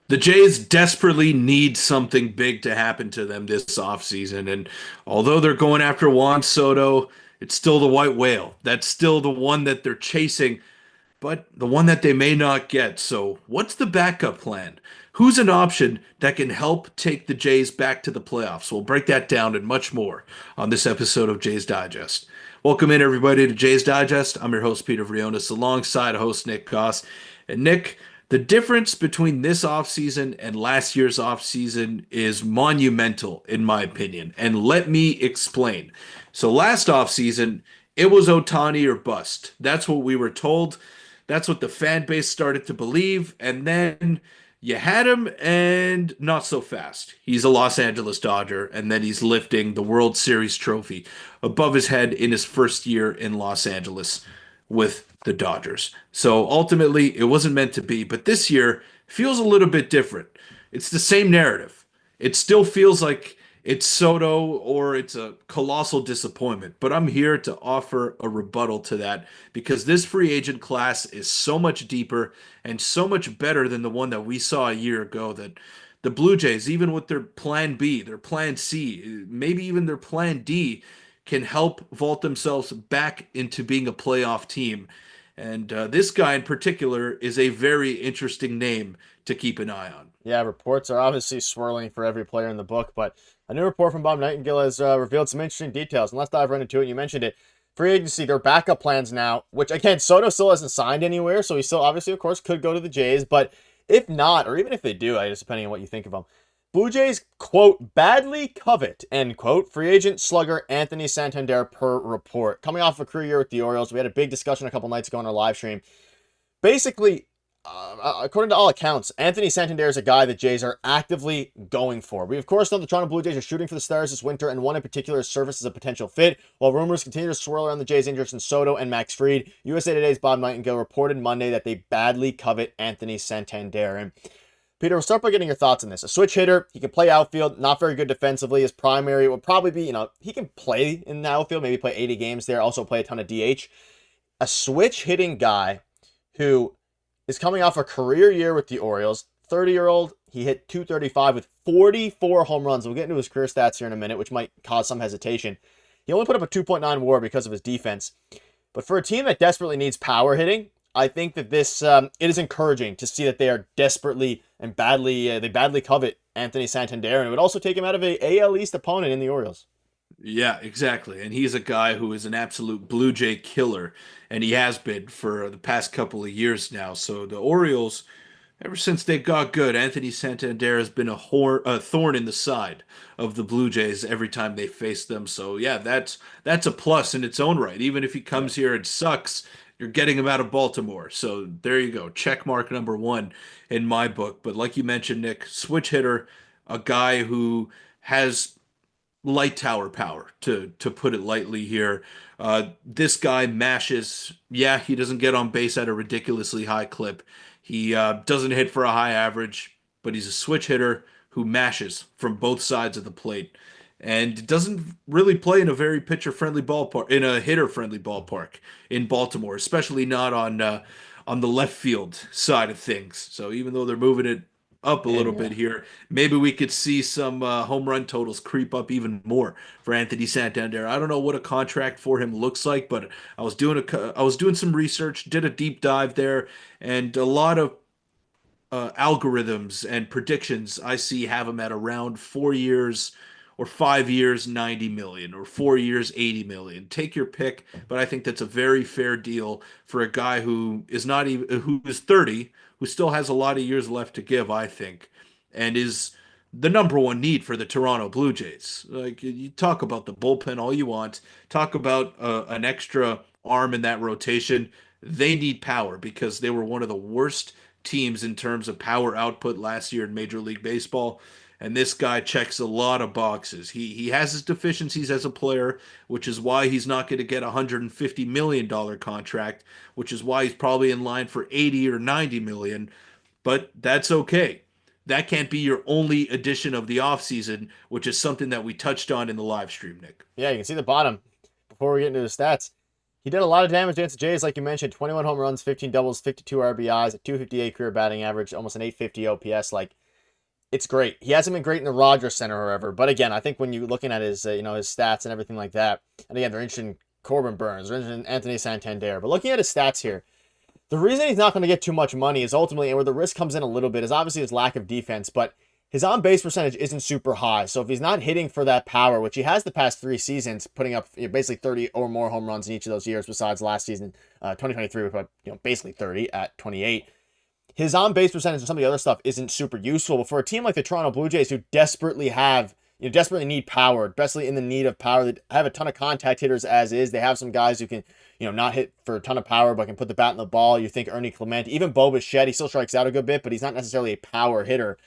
The Jays desperately need something big to happen to them this offseason. And although they're going after Juan Soto, it's still the white whale. That's still the one that they're chasing, but the one that they may not get. So, what's the backup plan? Who's an option that can help take the Jays back to the playoffs? We'll break that down and much more on this episode of Jays Digest. Welcome in, everybody, to Jays Digest. I'm your host, Peter Vryonis, alongside host Nick Goss. And Nick, the difference between this offseason and last year's offseason is monumental, in my opinion. And let me explain. So, last offseason, it was Ohtani or bust. That's what we were told. That's what the fan base started to believe. And then you had him, and not so fast. He's a Los Angeles Dodger, and then he's lifting the World Series trophy above his head in his first year in Los Angeles with the Dodgers. So ultimately, it wasn't meant to be. But this year feels a little bit different. It's the same narrative. It still feels like it's Soto or it's a colossal disappointment. But I'm here to offer a rebuttal to that because this free agent class is so much deeper and so much better than the one that we saw a year ago that the Blue Jays, even with their plan B, their plan C, maybe even their plan D, can help vault themselves back into being a playoff team. And this guy in particular is a very interesting name to keep an eye on. Yeah, reports are obviously swirling for every player in the book, but a new report from Bob Nightingale has revealed some interesting details. And let's dive right into it. You mentioned it. Free agency, their backup plans now, which again, Soto still hasn't signed anywhere, so he still obviously, of course, could go to the Jays. But if not, or even if they do, I guess depending on what you think of them, Blue Jays, quote, badly covet, end quote, free agent slugger Anthony Santander per report. Coming off a career year with the Orioles, we had a big discussion a couple nights ago on our live stream. Basically, according to all accounts, Anthony Santander is a guy that Jays are actively going for. We, of course, know the Toronto Blue Jays are shooting for the stars this winter, and one in particular has surfaced as a potential fit. While rumors continue to swirl around the Jays' interest in Soto and Max Fried, USA Today's Bob Nightingale reported Monday that they badly covet Anthony Santander. And Peter, we'll start by getting your thoughts on this. A switch hitter, he can play outfield, not very good defensively. His primary would probably be, he can play in the outfield, maybe play 80 games there, also play a ton of DH. A switch hitting guy who is coming off a career year with the Orioles. 30-year-old, he hit 235 with 44 home runs. We'll get into his career stats here in a minute, which might cause some hesitation. He only put up a 2.9 WAR because of his defense. But for a team that desperately needs power hitting, I think that this it is encouraging to see that they are desperately and they badly covet Anthony Santander, and it would also take him out of a AL East opponent in the Orioles. Yeah, exactly. And he's a guy who is an absolute Blue Jay killer, and he has been for the past couple of years now. So the Orioles, ever since they got good, Anthony Santander has been a thorn in the side of the Blue Jays every time they face them. So yeah, that's a plus in its own right. Even if he Yeah. comes here and sucks, you're getting him out of Baltimore. So there you go. Check mark number one in my book. But like you mentioned, Nick, switch hitter, a guy who has light tower power, to put it lightly here. This guy mashes. Yeah, he doesn't get on base at a ridiculously high clip. He doesn't hit for a high average, but he's a switch hitter who mashes from both sides of the plate and doesn't really play in a very pitcher friendly ballpark, in a hitter friendly ballpark in Baltimore, especially not on the left field side of things. So even though they're moving it up a little And bit here, maybe we could see some home run totals creep up even more for Anthony Santander. I don't know what a contract for him looks like, but I was doing some research, did a deep dive there, and a lot of algorithms and predictions I see have him at around 4 years or 5 years, 90 million, or 4 years, 80 million. Take your pick, but I think that's a very fair deal for a guy who is not even who is 30, who still has a lot of years left to give, I think, and is the number one need for the Toronto Blue Jays. Like you talk about the bullpen all you want, talk about an extra arm in that rotation. They need power because they were one of the worst teams in terms of power output last year in Major League Baseball. And this guy checks a lot of boxes. He has his deficiencies as a player, which is why he's not going to get a $150 million contract, which is why he's probably in line for 80 or 90 million. But that's okay. That can't be your only addition of the offseason, which is something that we touched on in the live stream, Nick. yeah, you can see the bottom before we get into the stats. He did a lot of damage against the Jays, like you mentioned. 21 home runs, 15 doubles, 52 RBIs, a 258 career batting average, almost an 850 OPS. Like, it's great. He hasn't been great in the Rogers Center, however. But again, I think when you're looking at his, his stats and everything like that, and again, they're interested in Corbin Burns, they're interested in Anthony Santander. But looking at his stats here, the reason he's not going to get too much money is ultimately, and where the risk comes in a little bit, is obviously his lack of defense. But his on-base percentage isn't super high. So if he's not hitting for that power, which he has the past 3 seasons, putting up basically 30 or more home runs in each of those years, besides last season, 2023, which basically 30 at 28. His on-base percentage and some of the other stuff isn't super useful. But for a team like the Toronto Blue Jays, who desperately need power, desperately in the need of power, they have a ton of contact hitters as is. They have some guys who can, not hit for a ton of power, but can put the bat in the ball. You think Ernie Clement, even Bo Bichette, he still strikes out a good bit, but he's not necessarily a power hitter.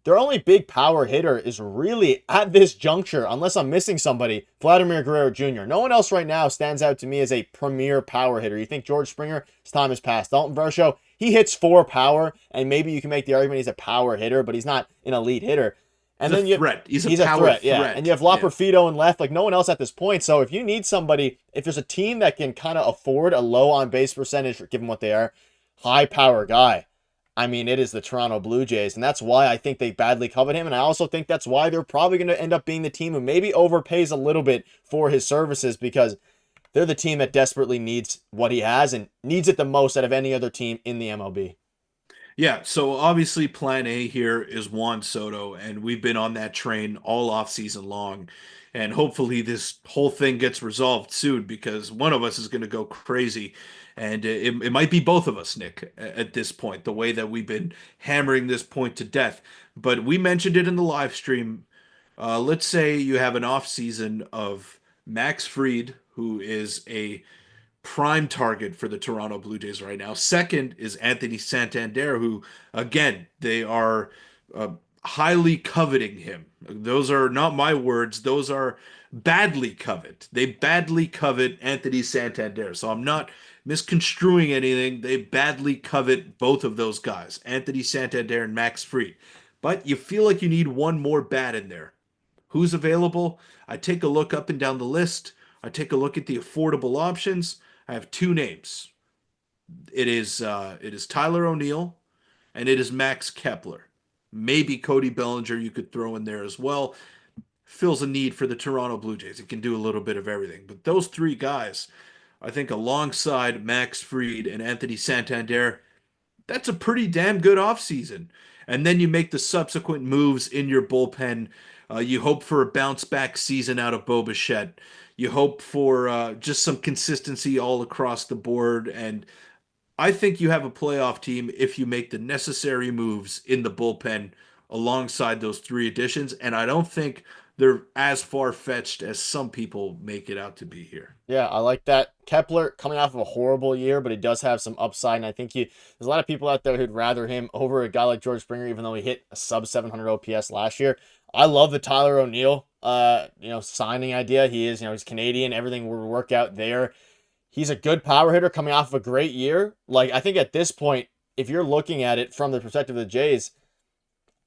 Their only big power hitter is really, at this juncture, unless I'm missing somebody, Vladimir Guerrero Jr. No one else right now stands out to me as a premier power hitter. You think George Springer? His time has passed. Dalton Varsho, he hits for power, and maybe you can make the argument he's a power hitter, but he's not an elite hitter. And He's then a threat. He's a power threat, yeah. threat. And you have Loperfido and left, like no one else at this point. So if you need somebody, if there's a team that can kind of afford a low on base percentage, given what they are, high power guy, I mean, it is the Toronto Blue Jays, and that's why I think they badly covet him, and I also think that's why they're probably going to end up being the team who maybe overpays a little bit for his services, because they're the team that desperately needs what he has and needs it the most out of any other team in the MLB. Yeah, so obviously plan A here is Juan Soto, and we've been on that train all off season long. And hopefully this whole thing gets resolved soon because one of us is going to go crazy. And it might be both of us, Nick, at this point, the way that we've been hammering this point to death. But we mentioned it in the live stream. Let's say you have an off season of Max Fried, who is a prime target for the Toronto Blue Jays right now. Second is Anthony Santander, who, again, they are highly coveting him. Those are not my words, those are badly covet. They badly covet Anthony Santander. So I'm not misconstruing anything. They badly covet both of those guys, Anthony Santander and Max Fried. But you feel like you need one more bat in there. Who's available? I take a look up and down the list. I take a look at the affordable options. I have two names. It is Tyler O'Neill and it is Max Kepler. Maybe Cody Bellinger you could throw in there as well. Fills a need for the Toronto Blue Jays. He can do a little bit of everything. But those three guys, I think alongside Max Fried and Anthony Santander, that's a pretty damn good offseason. And then you make the subsequent moves in your bullpen. You hope for a bounce back season out of Bo Bichette. You hope for just some consistency all across the board. And I think you have a playoff team if you make the necessary moves in the bullpen alongside those three additions. And I don't think they're as far fetched as some people make it out to be here. Yeah, I like that. Kepler coming off of a horrible year, but he does have some upside, and I think there's a lot of people out there who'd rather him over a guy like George Springer, even though he hit a sub 700 OPS last year. I love the Tyler O'Neill, signing idea. He is, he's Canadian. Everything will work out there. He's a good power hitter coming off of a great year. Like, I think at this point, if you're looking at it from the perspective of the Jays,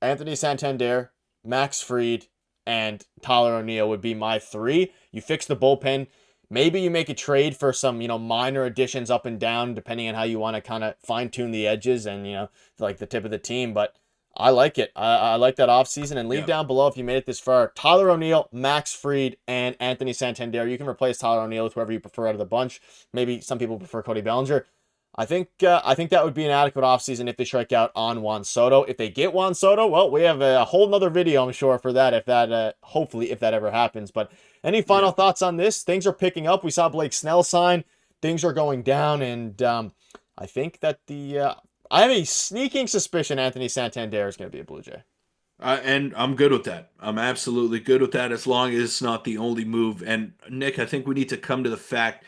Anthony Santander, Max Fried, and Tyler O'Neill would be my three. You fix the bullpen. Maybe you make a trade for some, minor additions up and down, depending on how you want to kind of fine tune the edges and, like the tip of the team. But I like it. I like that offseason. And leave down below if you made it this far. Tyler O'Neill, Max Fried, and Anthony Santander. You can replace Tyler O'Neill with whoever you prefer out of the bunch. Maybe some people prefer Cody Bellinger. I think that would be an adequate offseason if they strike out on Juan Soto. If they get Juan Soto, well, we have a whole nother video, I'm sure, for that. Hopefully, if that ever happens. But any final thoughts on this? Things are picking up. We saw Blake Snell sign. Things are going down, and I think that I have a sneaking suspicion Anthony Santander is going to be a Blue Jay. And I'm good with that. I'm absolutely good with that as long as it's not the only move. And Nick, I think we need to come to the fact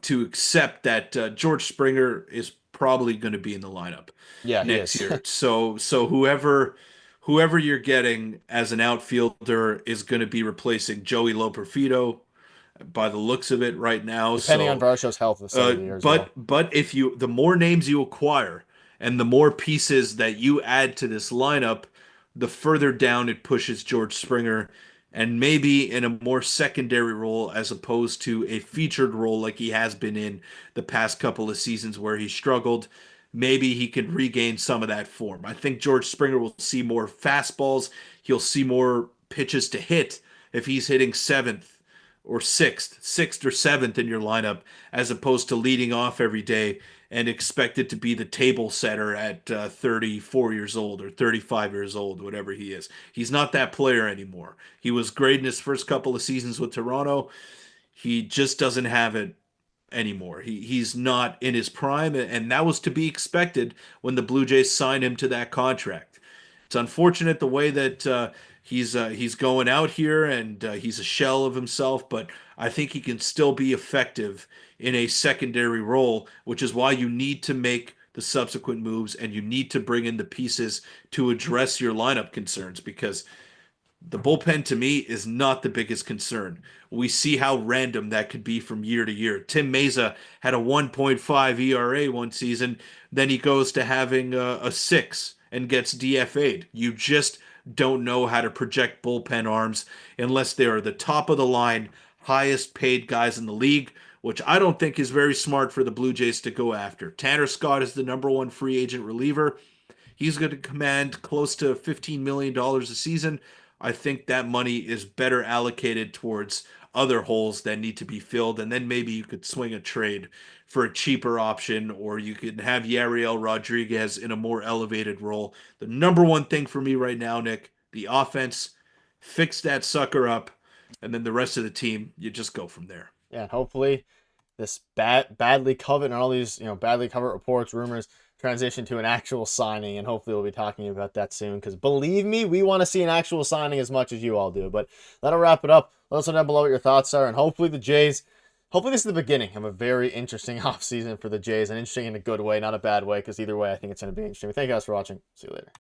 to accept that George Springer is probably going to be in the lineup next year. So whoever you're getting as an outfielder is going to be replacing Joey Loperfido by the looks of it right now. Depending on Varsho's health this year. But if the more names you acquire and the more pieces that you add to this lineup, the further down it pushes George Springer and maybe in a more secondary role as opposed to a featured role like he has been in the past couple of seasons where he struggled. Maybe he can regain some of that form. I think George Springer will see more fastballs. He'll see more pitches to hit if he's hitting seventh or sixth or seventh in your lineup, as opposed to leading off every day and expected to be the table setter at 34 years old or 35 years old, whatever he is. He's not that player anymore. He was great in his first couple of seasons with Toronto. He just doesn't have it anymore. He's not in his prime, and that was to be expected when the Blue Jays signed him to that contract. It's unfortunate the way that he's going out here, and he's a shell of himself, but I think he can still be effective in a secondary role, which is why you need to make the subsequent moves and you need to bring in the pieces to address your lineup concerns because the bullpen to me is not the biggest concern. We see how random that could be from year to year. Tim Mesa had a 1.5 ERA one season, then he goes to having a 6 and gets DFA'd. You just don't know how to project bullpen arms unless they are the top of the line, highest paid guys in the league, which I don't think is very smart for the Blue Jays to go after. Tanner Scott is the number one free agent reliever. He's going to command close to $15 million a season. I think that money is better allocated towards other holes that need to be filled. And then maybe you could swing a trade for a cheaper option, or you could have Yariel Rodriguez in a more elevated role. The number one thing for me right now, Nick, the offense, fix that sucker up. And then the rest of the team, you just go from there. Yeah, and hopefully this badly covered and all these badly covered reports, rumors transition to an actual signing, and hopefully we'll be talking about that soon. Because believe me, we want to see an actual signing as much as you all do. But that'll wrap it up. Let us know down below what your thoughts are, and hopefully the Jays. Hopefully this is the beginning of a very interesting offseason for the Jays, and interesting in a good way, not a bad way. Because either way, I think it's going to be interesting. Thank you guys for watching. See you later.